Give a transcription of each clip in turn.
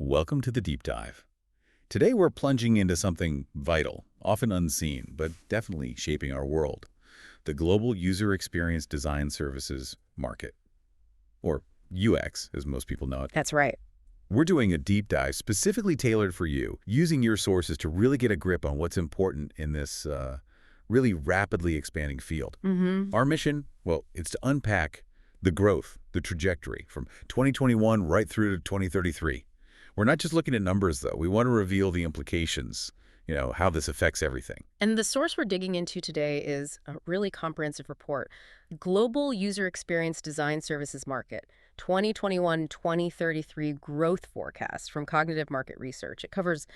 Welcome to the Deep Dive. Today we're plunging into something vital, often unseen, but definitely shaping our world. The global user experience design services market, or UX, as most people know it. That's right. We're doing a deep dive specifically tailored for you, using your sources to really get a grip on what's important in this really rapidly expanding field. Our mission, well, it's to unpack the growth, the trajectory from 2021 right through to 2033. We're not just looking at numbers, though. We want to reveal the implications, how this affects everything. And the source we're digging into today is a really comprehensive report, Global User Experience Design Services Market, 2021-2033 Growth Forecast from Cognitive Market Research. It covers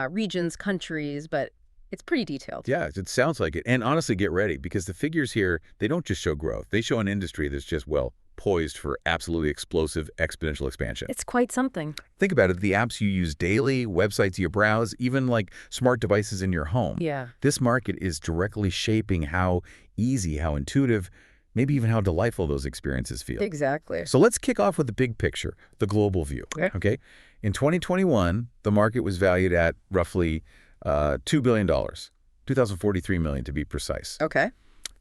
regions, countries, but it's pretty detailed. Yeah, it sounds like it. And honestly, get ready, because the figures here, they don't just show growth. They show an industry that's just, poised for absolutely explosive exponential expansion. It's quite something. Think about it. The apps you use daily, websites you browse, even like smart devices in your home. Yeah. This market is directly shaping how easy, how intuitive, maybe even how delightful those experiences feel. Exactly. So let's kick off with the big picture, the global view. Okay. In 2021, the market was valued at roughly $2 billion, 2,043 million to be precise. Okay.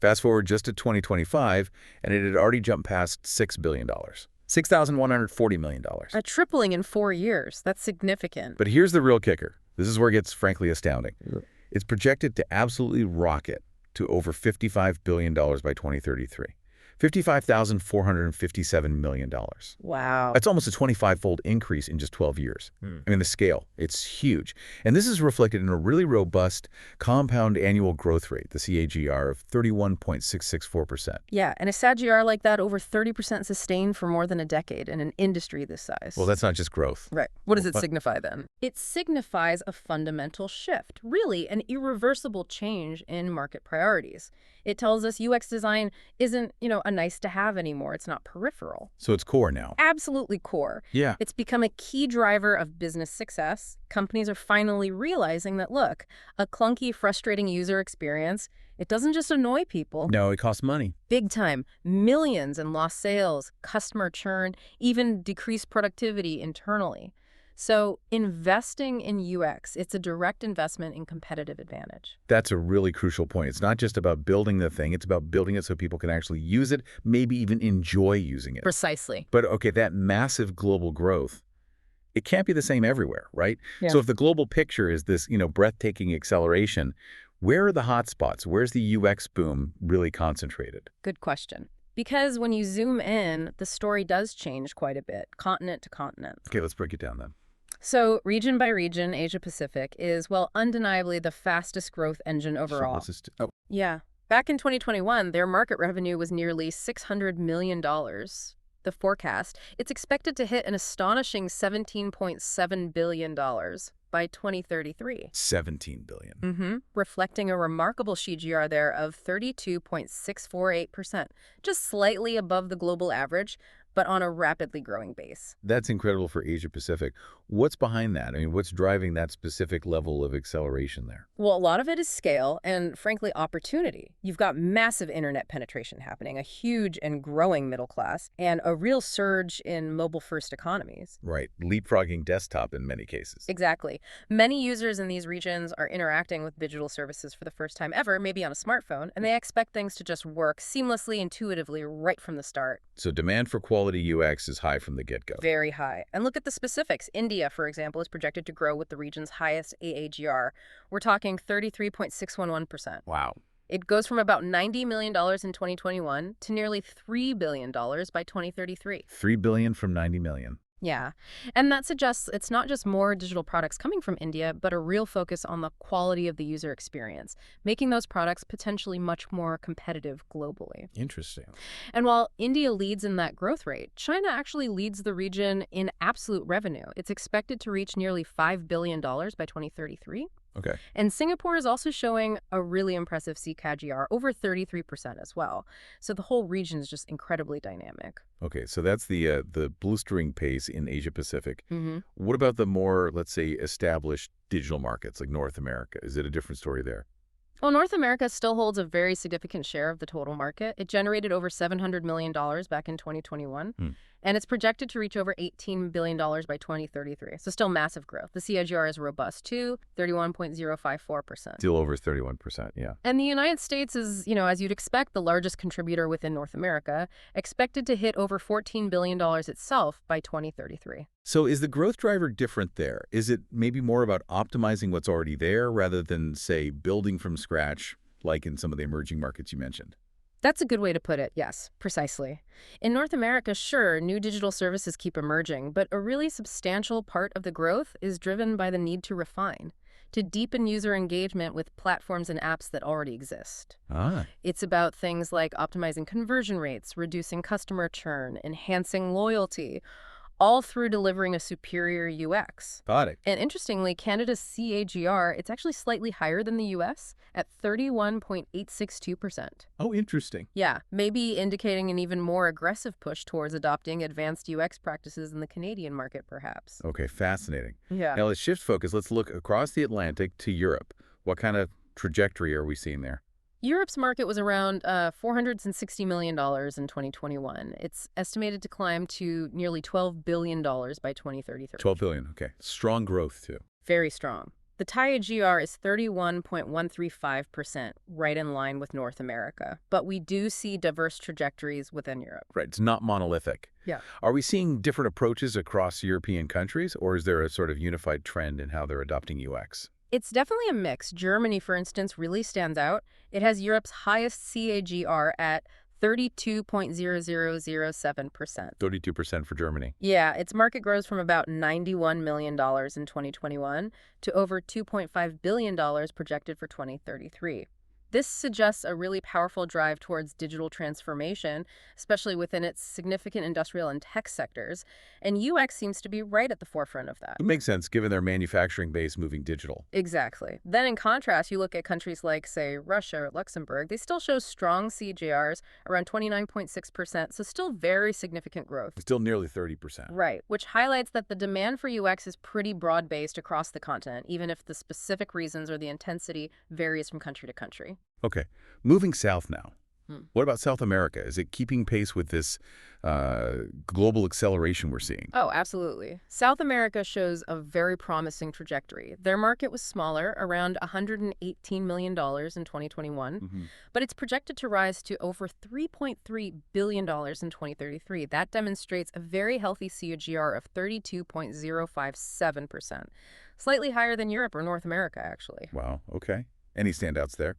Fast forward just to 2025, and it had already jumped past $6 billion, $6,140 million. A tripling in 4 years. That's significant. But here's the real kicker. This is where it gets frankly astounding. It's projected to absolutely rocket to over $55 billion by 2033. $55,457 million. Wow. That's almost a 25-fold increase in just 12 years. I mean, the scale, it's huge. And this is reflected in a really robust compound annual growth rate, the CAGR, of 31.664%. Yeah, and a CAGR like that, over 30% sustained for more than a decade in an industry this size. Well, that's not just growth. Right. What does it signify then? It signifies a fundamental shift, really an irreversible change in market priorities. It tells us UX design isn't, a nice to have anymore. It's not peripheral. So it's core now. Absolutely core. Yeah. It's become a key driver of business success. Companies are finally realizing that, look, a clunky, frustrating user experience, it doesn't just annoy people. No, it costs money. Big time. Millions in lost sales, customer churn, even decreased productivity internally. So investing in UX, it's a direct investment in competitive advantage. That's a really crucial point. It's not just about building the thing. It's about building it so people can actually use it, maybe even enjoy using it. Precisely. But, okay, that massive global growth, it can't be the same everywhere, right? Yeah. So if the global picture is this, breathtaking acceleration, where are the hot spots? Where's the UX boom really concentrated? Good question. Because when you zoom in, the story does change quite a bit, continent to continent. Okay, let's break it down then. So region by region, Asia-Pacific is, undeniably the fastest growth engine overall. Yeah. Back in 2021, their market revenue was nearly $600 million. The forecast, it's expected to hit an astonishing $17.7 billion by 2033. $17 billion. Reflecting a remarkable CAGR there of 32.648%, just slightly above the global average, but on a rapidly growing base. That's incredible for Asia Pacific. What's behind that? I mean, what's driving that specific level of acceleration there? Well, a lot of it is scale and, frankly, opportunity. You've got massive internet penetration happening, a huge and growing middle class, and a real surge in mobile-first economies. Right. Leapfrogging desktop in many cases. Exactly. Many users in these regions are interacting with digital services for the first time ever, maybe on a smartphone, and they expect things to just work seamlessly, intuitively, right from the start. So demand for quality UX is high from the get-go. Very high. And look at the specifics. India, for example, is projected to grow with the region's highest AAGR. We're talking 33.611%. Wow. It goes from about $90 million in 2021 to nearly $3 billion by 2033. $3 billion from $90 million. Yeah. And that suggests it's not just more digital products coming from India, but a real focus on the quality of the user experience, making those products potentially much more competitive globally. Interesting. And while India leads in that growth rate, China actually leads the region in absolute revenue. It's expected to reach nearly $5 billion by 2033. Okay. And Singapore is also showing a really impressive CAGR, over 33% as well. So the whole region is just incredibly dynamic. Okay, so that's the blistering pace in Asia Pacific. What about the more, let's say, established digital markets like North America? Is it a different story there? Well, North America still holds a very significant share of the total market. It generated over $700 million back in 2021. And it's projected to reach over $18 billion by 2033. So still massive growth. The CAGR is robust too, 31.054%. Still over 31%, yeah. And the United States is, as you'd expect, the largest contributor within North America, expected to hit over $14 billion itself by 2033. So is the growth driver different there? Is it maybe more about optimizing what's already there rather than, say, building from scratch, like in some of the emerging markets you mentioned? That's a good way to put it, yes, precisely. In North America, sure, new digital services keep emerging, but a really substantial part of the growth is driven by the need to refine, to deepen user engagement with platforms and apps that already exist. It's about things like optimizing conversion rates, reducing customer churn, enhancing loyalty, all through delivering a superior UX. Got it. And interestingly, Canada's CAGR, it's actually slightly higher than the US at 31.862%. Oh, interesting. Yeah, maybe indicating an even more aggressive push towards adopting advanced UX practices in the Canadian market, perhaps. Okay, fascinating. Yeah. Now let's shift focus. Let's look across the Atlantic to Europe. What kind of trajectory are we seeing there? Europe's market was around $460 million in 2021. It's estimated to climb to nearly $12 billion by 2033. 12 billion, okay. Strong growth, too. Very strong. The CAGR is 31.135%, right in line with North America. But we do see diverse trajectories within Europe. Right, it's not monolithic. Yeah. Are we seeing different approaches across European countries, or is there a sort of unified trend in how they're adopting UX? It's definitely a mix. Germany, for instance, really stands out. It has Europe's highest CAGR at 32.0007%. 32% for Germany. Yeah, its market grows from about $91 million in 2021 to over $2.5 billion projected for 2033. This suggests a really powerful drive towards digital transformation, especially within its significant industrial and tech sectors, and UX seems to be right at the forefront of that. It makes sense, given their manufacturing base moving digital. Exactly. Then in contrast, you look at countries like, say, Russia or Luxembourg, they still show strong CAGRs, around 29.6%, so still very significant growth. Still nearly 30%. Right, which highlights that the demand for UX is pretty broad-based across the continent, even if the specific reasons or the intensity varies from country to country. Okay, moving south now. What about South America? Is it keeping pace with this global acceleration we're seeing? Oh, absolutely. South America shows a very promising trajectory. Their market was smaller, around $118 million in 2021, but it's projected to rise to over $3.3 billion in 2033. That demonstrates a very healthy CAGR of 32.057%, slightly higher than Europe or North America, actually. Wow, okay. Any standouts there?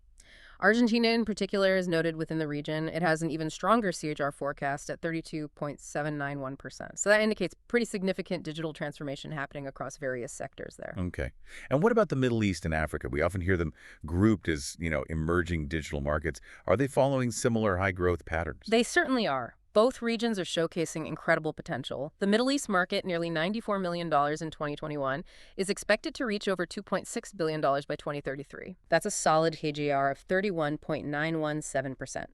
Argentina, in particular, is noted within the region. It has an even stronger CAGR forecast at 32.791%. So that indicates pretty significant digital transformation happening across various sectors there. Okay. And what about the Middle East and Africa? We often hear them grouped as, emerging digital markets. Are they following similar high-growth patterns? They certainly are. Both regions are showcasing incredible potential. The Middle East market, nearly $94 million in 2021, is expected to reach over $2.6 billion by 2033. That's a solid KGR of 31.917%.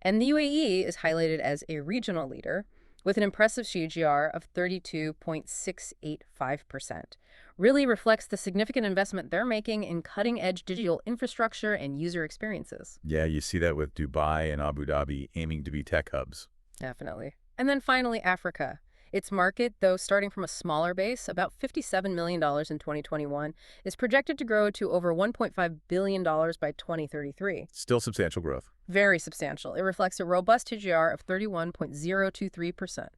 And the UAE is highlighted as a regional leader with an impressive CAGR of 32.685%. Really reflects the significant investment they're making in cutting-edge digital infrastructure and user experiences. Yeah, you see that with Dubai and Abu Dhabi aiming to be tech hubs. Definitely. And then finally, Africa. Its market, though starting from a smaller base, about $57 million in 2021, is projected to grow to over $1.5 billion by 2033. Still substantial growth. Very substantial. It reflects a robust TGR of 31.023%.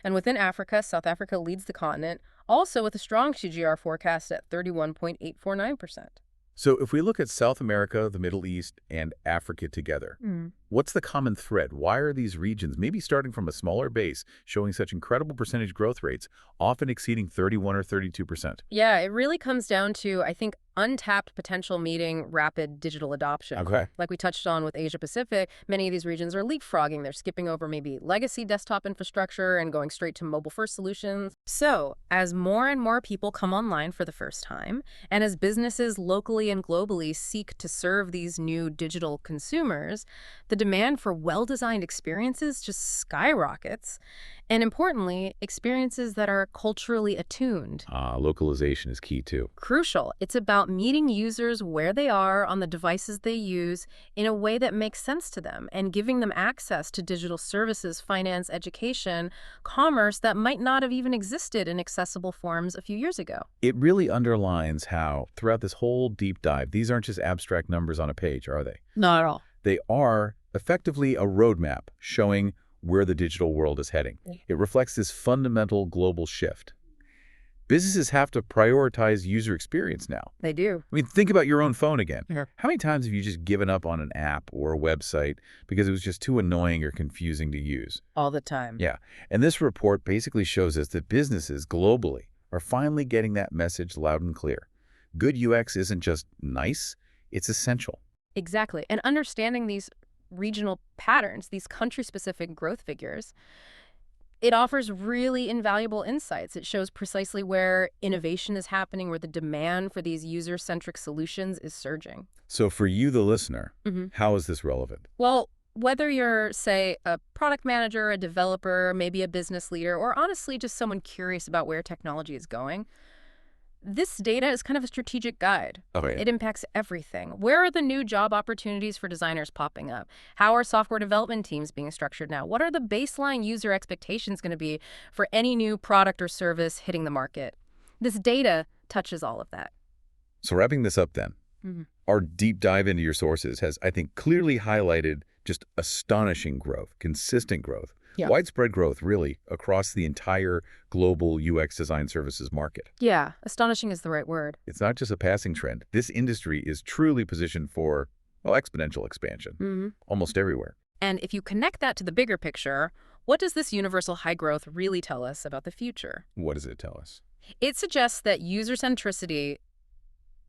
And within Africa, South Africa leads the continent, also with a strong TGR forecast at 31.849%. So if we look at South America, the Middle East, and Africa together, what's the common thread? Why are these regions, maybe starting from a smaller base, showing such incredible percentage growth rates, often exceeding 31 or 32%? Yeah, it really comes down to, I think, untapped potential meeting rapid digital adoption. Okay. Like we touched on with Asia Pacific, many of these regions are leapfrogging. They're skipping over maybe legacy desktop infrastructure and going straight to mobile-first solutions. So as more and more people come online for the first time, and as businesses locally and globally seek to serve these new digital consumers, the The demand for well-designed experiences just skyrockets. And importantly, experiences that are culturally attuned. Localization is key too. Crucial. It's about meeting users where they are on the devices they use in a way that makes sense to them and giving them access to digital services, finance, education, commerce that might not have even existed in accessible forms a few years ago. It really underlines how, throughout this whole deep dive, these aren't just abstract numbers on a page, are they? Not at all. They are effectively a roadmap showing where the digital world is heading. It reflects this fundamental global shift. Businesses have to prioritize user experience now. They do. I mean, think about your own phone again. Sure. How many times have you just given up on an app or a website because it was just too annoying or confusing to use? All the time. Yeah. And this report basically shows us that businesses globally are finally getting that message loud and clear. Good UX isn't just nice, it's essential. Exactly. And understanding these regional patterns, these country-specific growth figures, it offers really invaluable insights. It shows precisely where innovation is happening, where the demand for these user-centric solutions is surging. So for you, the listener, how is this relevant? Well, whether you're, say, a product manager, a developer, maybe a business leader, or honestly just someone curious about where technology is going, this data is kind of a strategic guide. Okay. It impacts everything. Where are the new job opportunities for designers popping up? How are software development teams being structured now? What are the baseline user expectations going to be for any new product or service hitting the market? This data touches all of that. So wrapping this up then, our deep dive into your sources has, I think, clearly highlighted just astonishing growth, consistent growth, widespread growth, really, across the entire global UX design services market. Yeah, astonishing is the right word. It's not just a passing trend. This industry is truly positioned for, well, exponential expansion, almost everywhere. And if you connect that to the bigger picture, what does this universal high growth really tell us about the future? What does it tell us? It suggests that user centricity,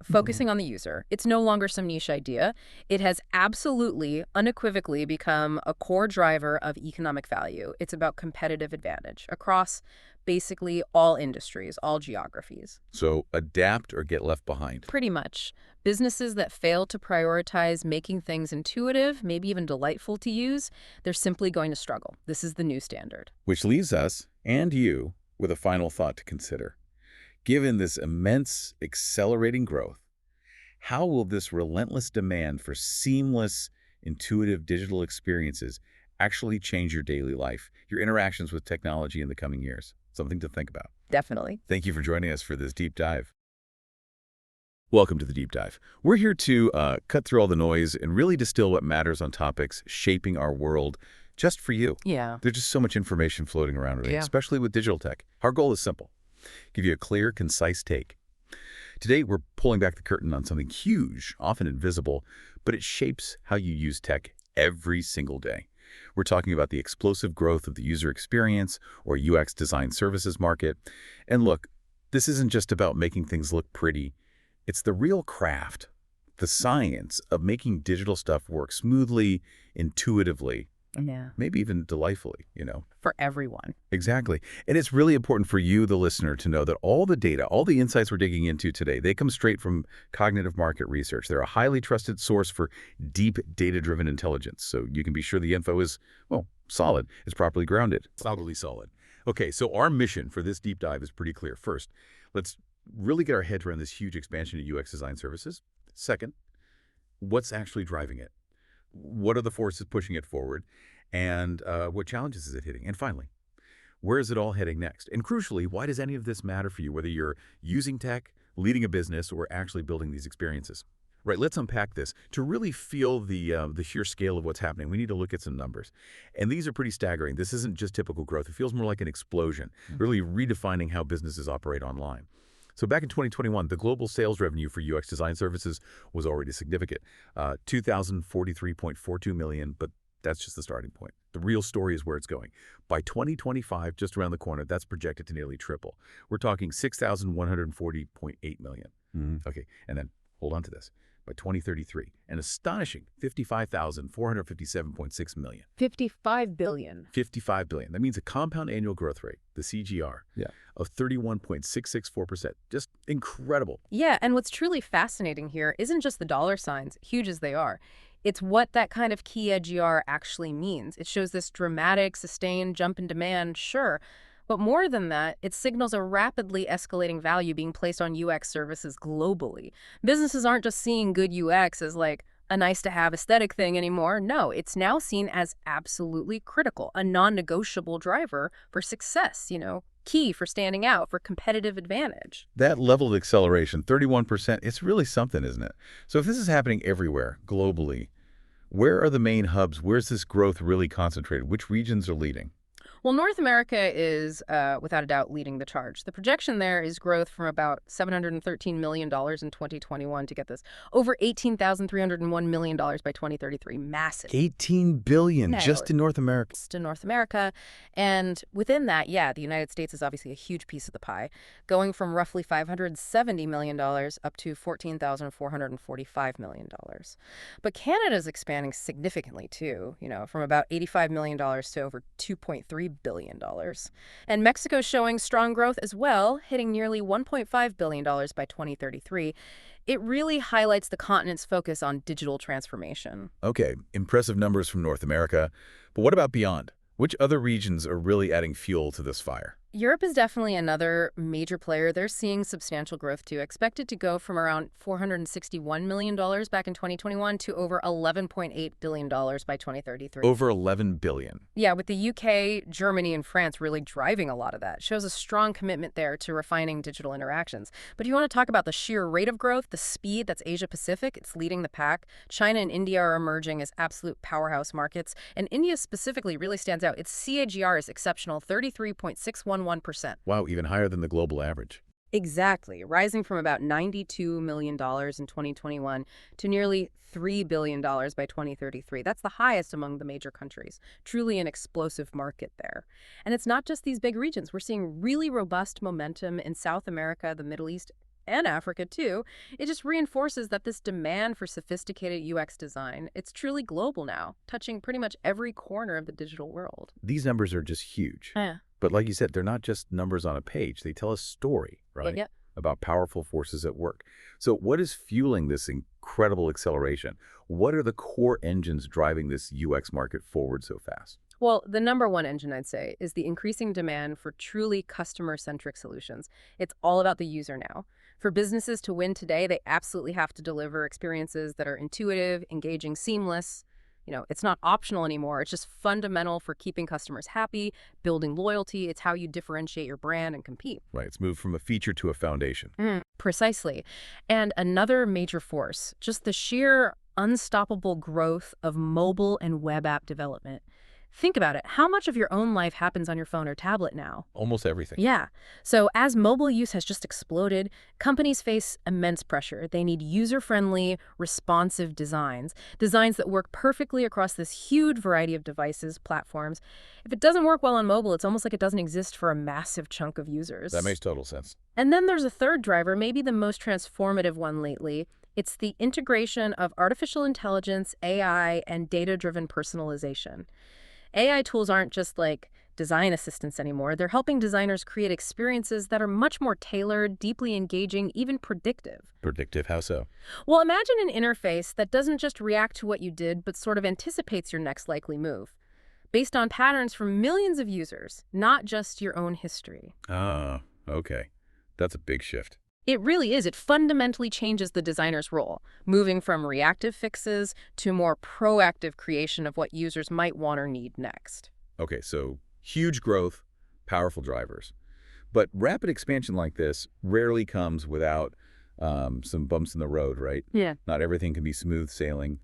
focusing on the user, it's no longer some niche idea. It has absolutely, unequivocally become a core driver of economic value. It's about competitive advantage across basically all industries, all geographies. So adapt or get left behind. Pretty much. Businesses that fail to prioritize making things intuitive, maybe even delightful to use, they're simply going to struggle. This is the new standard. Which leaves us, and you, with a final thought to consider. Given this immense, accelerating growth, how will this relentless demand for seamless, intuitive digital experiences actually change your daily life, your interactions with technology in the coming years? Something to think about. Definitely. Thank you for joining us for this deep dive. Welcome to the Deep Dive. We're here to cut through all the noise and really distill what matters on topics shaping our world just for you. Yeah. There's just so much information floating around today, especially with digital tech. Our goal is simple. Give you a clear, concise take. Today, we're pulling back the curtain on something huge, often invisible, but it shapes how you use tech every single day. We're talking about the explosive growth of the user experience or UX design services market. And look, this isn't just about making things look pretty. It's the real craft, the science of making digital stuff work smoothly, intuitively, maybe even delightfully, For everyone. Exactly. And it's really important for you, the listener, to know that all the data, all the insights we're digging into today, they come straight from cognitive market research. They're a highly trusted source for deep data-driven intelligence. So you can be sure the info is, well, solid. It's properly grounded. Solidly solid. Okay, so our mission for this deep dive is pretty clear. First, let's really get our heads around this huge expansion of UX design services. Second, what's actually driving it? What are the forces pushing it forward? And what challenges is it hitting? And finally, where is it all heading next? And crucially, why does any of this matter for you, whether you're using tech, leading a business, or actually building these experiences? Right, let's unpack this. To really feel the sheer scale of what's happening, we need to look at some numbers. And these are pretty staggering. This isn't just typical growth. It feels more like an explosion, really redefining how businesses operate online. So back in 2021, the global sales revenue for UX design services was already significant, $2,043.42 million, but that's just the starting point. The real story is where it's going. By 2025, just around the corner, that's projected to nearly triple. We're talking $6,140.8 million. Okay, and then hold on to this. By 2033, an astonishing $55,457.6 million. 55 billion. 55 billion. That means a compound annual growth rate, the CGR, of 31.664%. Just incredible. Yeah, and what's truly fascinating here isn't just the dollar signs, huge as they are. It's what that kind of key CAGR actually means. It shows this dramatic, sustained jump in demand, sure. But more than that, it signals a rapidly escalating value being placed on UX services globally. Businesses aren't just seeing good UX as like a nice-to-have aesthetic thing anymore. No, it's now seen as absolutely critical, a non-negotiable driver for success, key for standing out, for competitive advantage. That level of acceleration, 31%, it's really something, isn't it? So if this is happening everywhere, globally, where are the main hubs? Where's this growth really concentrated? Which regions are leading? Well, North America is, without a doubt, leading the charge. The projection there is growth from about $713 million in 2021 to get this, over $18,301 million by 2033. Massive. 18 billion No, just in North America. just in North America. And within that, yeah, the United States is obviously a huge piece of the pie, going from roughly $570 million up to $14,445 million. But Canada's expanding significantly too, from about $85 million to over $2.3 billion. And Mexico's showing strong growth as well, hitting nearly $1.5 billion by 2033. It really highlights the continent's focus on digital transformation. Okay, impressive numbers from North America. But what about beyond? Which other regions are really adding fuel to this fire? Europe is definitely another major player. They're seeing substantial growth too, expected to go from around $461 million back in 2021 to over $11.8 billion by 2033. Over 11 billion. Yeah, with the UK, Germany, and France really driving a lot of that. Shows a strong commitment there to refining digital interactions. But if you want to talk about the sheer rate of growth, the speed, that's Asia Pacific. It's leading the pack. China and India are emerging as absolute powerhouse markets. And India specifically really stands out. Its CAGR is exceptional, 33.611%. Wow, even higher than the global average. Exactly, rising from about $92 million in 2021 to nearly $3 billion by 2033. That's the highest among the major countries. Truly an explosive market there. And it's not just these big regions. We're seeing really robust momentum in South America, the Middle East, and Africa too. It just reinforces that this demand for sophisticated UX design, it's truly global now, touching pretty much every corner of the digital world. These numbers are just huge. Yeah. But like you said, they're not just numbers on a page. They tell a story, right? Yep. About powerful forces at work. So what is fueling this incredible acceleration? What are the core engines driving this UX market forward so fast? Well, the number one engine, I'd say, is the increasing demand for truly customer-centric solutions. It's all about the user now. For businesses to win today, they absolutely have to deliver experiences that are intuitive, engaging, seamless. It's not optional anymore. It's just fundamental for keeping customers happy, building loyalty. It's how you differentiate your brand and compete. Right. It's moved from a feature to a foundation. Precisely. And another major force, just the sheer unstoppable growth of mobile and web app development. Think about it. How much of your own life happens on your phone or tablet now? Almost everything. Yeah. So as mobile use has just exploded, companies face immense pressure. They need user-friendly, responsive designs that work perfectly across this huge variety of devices, platforms. If it doesn't work well on mobile, it's almost like it doesn't exist for a massive chunk of users. That makes total sense. And then there's a third driver, maybe the most transformative one lately. It's the integration of artificial intelligence, AI, and data-driven personalization. AI tools aren't just like design assistants anymore. They're helping designers create experiences that are much more tailored, deeply engaging, even predictive. Predictive? How so? Well, imagine an interface that doesn't just react to what you did, but sort of anticipates your next likely move, based on patterns from millions of users, not just your own history. Ah, okay. That's a big shift. It really is. It fundamentally changes the designer's role, moving from reactive fixes to more proactive creation of what users might want or need next. Okay, so huge growth, powerful drivers. But rapid expansion like this rarely comes without some bumps in the road, right? Yeah. Not everything can be smooth sailing.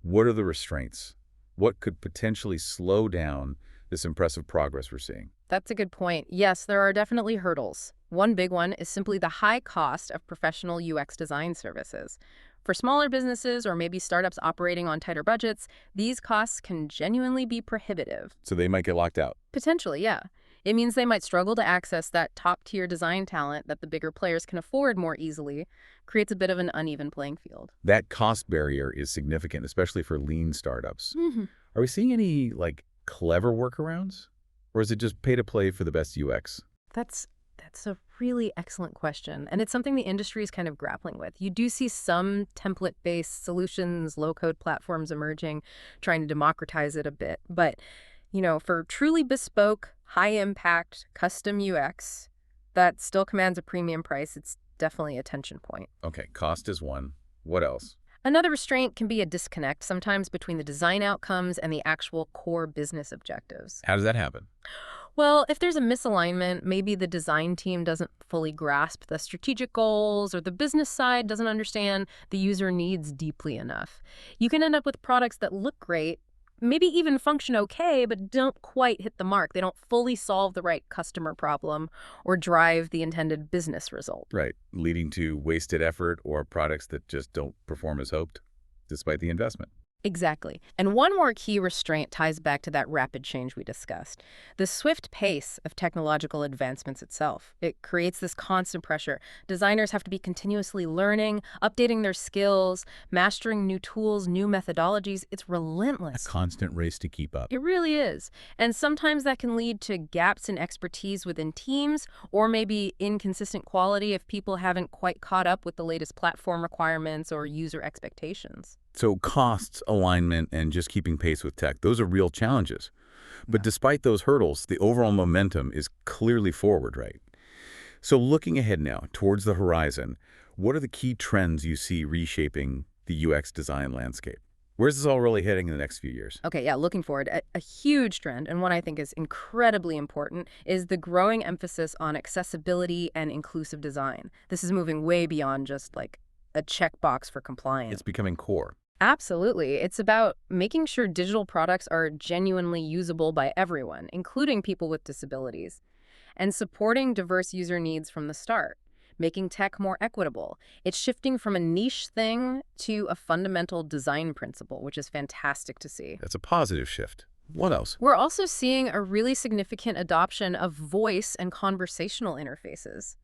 What are the restraints? What could potentially slow down this impressive progress we're seeing? That's a good point. Yes, there are definitely hurdles. One big one is simply the high cost of professional UX design services. For smaller businesses or maybe startups operating on tighter budgets, these costs can genuinely be prohibitive. So they might get locked out. Potentially, yeah. It means they might struggle to access that top-tier design talent that the bigger players can afford more easily. Creates a bit of an uneven playing field. That cost barrier is significant, especially for lean startups. Mm-hmm. Are we seeing any, clever workarounds? Or is it just pay to play for the best UX? That's a really excellent question, and it's something the industry is kind of grappling with. You do see some template-based solutions, low-code platforms emerging, trying to democratize it a bit. But, for truly bespoke, high-impact, custom UX, that still commands a premium price. It's definitely a tension point. Okay, cost is one. What else? Another restraint can be a disconnect sometimes between the design outcomes and the actual core business objectives. How does that happen? Well, if there's a misalignment, maybe the design team doesn't fully grasp the strategic goals or the business side doesn't understand the user needs deeply enough. You can end up with products that look great, maybe even function okay, but don't quite hit the mark. They don't fully solve the right customer problem or drive the intended business result. Right, leading to wasted effort or products that just don't perform as hoped, despite the investment. Exactly. And one more key restraint ties back to that rapid change we discussed. The swift pace of technological advancements itself. It creates this constant pressure. Designers have to be continuously learning, updating their skills, mastering new tools, new methodologies. It's relentless. A constant race to keep up. It really is. And sometimes that can lead to gaps in expertise within teams or maybe inconsistent quality if people haven't quite caught up with the latest platform requirements or user expectations. So costs, alignment, and just keeping pace with tech, those are real challenges. But despite those hurdles, the overall momentum is clearly forward, right? So looking ahead now, towards the horizon, what are the key trends you see reshaping the UX design landscape? Where's this all really heading in the next few years? Okay, yeah, looking forward. A huge trend, and one I think is incredibly important, is the growing emphasis on accessibility and inclusive design. This is moving way beyond just like a checkbox for compliance. It's becoming core. Absolutely. It's about making sure digital products are genuinely usable by everyone, including people with disabilities, and supporting diverse user needs from the start, making tech more equitable. It's shifting from a niche thing to a fundamental design principle, which is fantastic to see. That's a positive shift. What else? We're also seeing a really significant adoption of voice and conversational interfaces.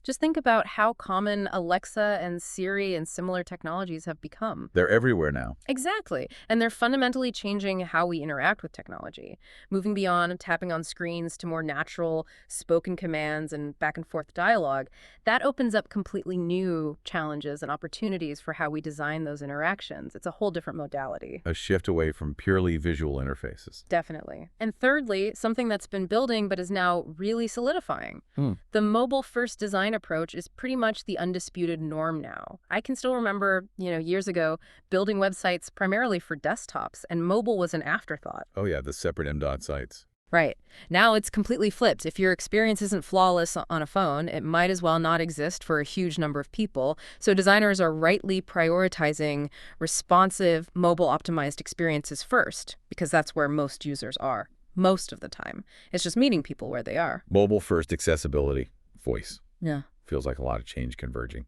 Just think about how common Alexa and Siri and similar technologies have become. They're everywhere now. Exactly. And they're fundamentally changing how we interact with technology, moving beyond tapping on screens to more natural spoken commands and back and forth dialogue. That opens up completely new challenges and opportunities for how we design those interactions. It's a whole different modality. A shift away from purely visual interfaces. Definitely. And thirdly, something that's been building but is now really solidifying. The mobile-first design approach is pretty much the undisputed norm now. I can still remember, years ago, building websites primarily for desktops, and mobile was an afterthought. Oh yeah, the separate M.dot sites. Right. Now it's completely flipped. If your experience isn't flawless on a phone, it might as well not exist for a huge number of people. So designers are rightly prioritizing responsive, mobile-optimized experiences first, because that's where most users are, most of the time. It's just meeting people where they are. Mobile-first accessibility. Voice. Yeah. Feels like a lot of change converging.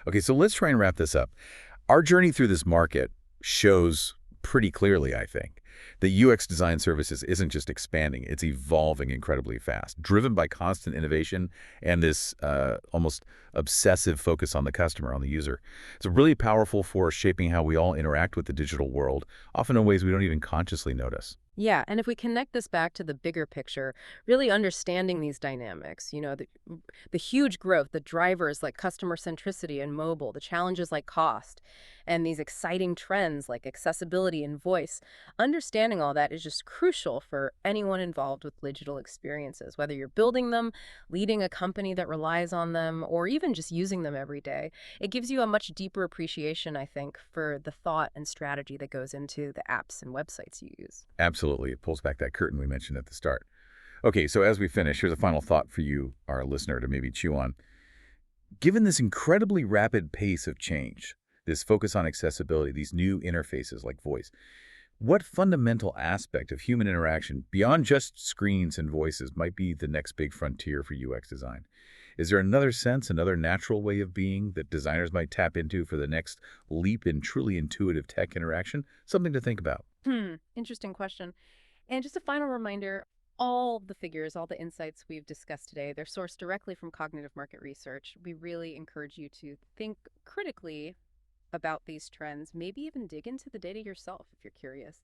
Okay, so let's try and wrap this up. Our journey through this market shows pretty clearly, I think, that UX design services isn't just expanding, it's evolving incredibly fast, driven by constant innovation and this almost obsessive focus on the customer, on the user. It's a really powerful force shaping how we all interact with the digital world, often in ways we don't even consciously notice. Yeah, and if we connect this back to the bigger picture, really understanding these dynamics, the huge growth, the drivers like customer centricity and mobile, the challenges like cost, and these exciting trends like accessibility and voice, understanding all that is just crucial for anyone involved with digital experiences, whether you're building them, leading a company that relies on them, or even just using them every day. It gives you a much deeper appreciation, I think, for the thought and strategy that goes into the apps and websites you use. Absolutely. It pulls back that curtain we mentioned at the start. Okay, so as we finish, here's a final thought for you, our listener, to maybe chew on. Given this incredibly rapid pace of change, this focus on accessibility, these new interfaces like voice, what fundamental aspect of human interaction, beyond just screens and voices, might be the next big frontier for UX design? Is there another sense, another natural way of being that designers might tap into for the next leap in truly intuitive tech interaction? Something to think about. Interesting question. And just a final reminder, all the figures, all the insights we've discussed today, they're sourced directly from cognitive market research. We really encourage you to think critically about these trends, maybe even dig into the data yourself if you're curious.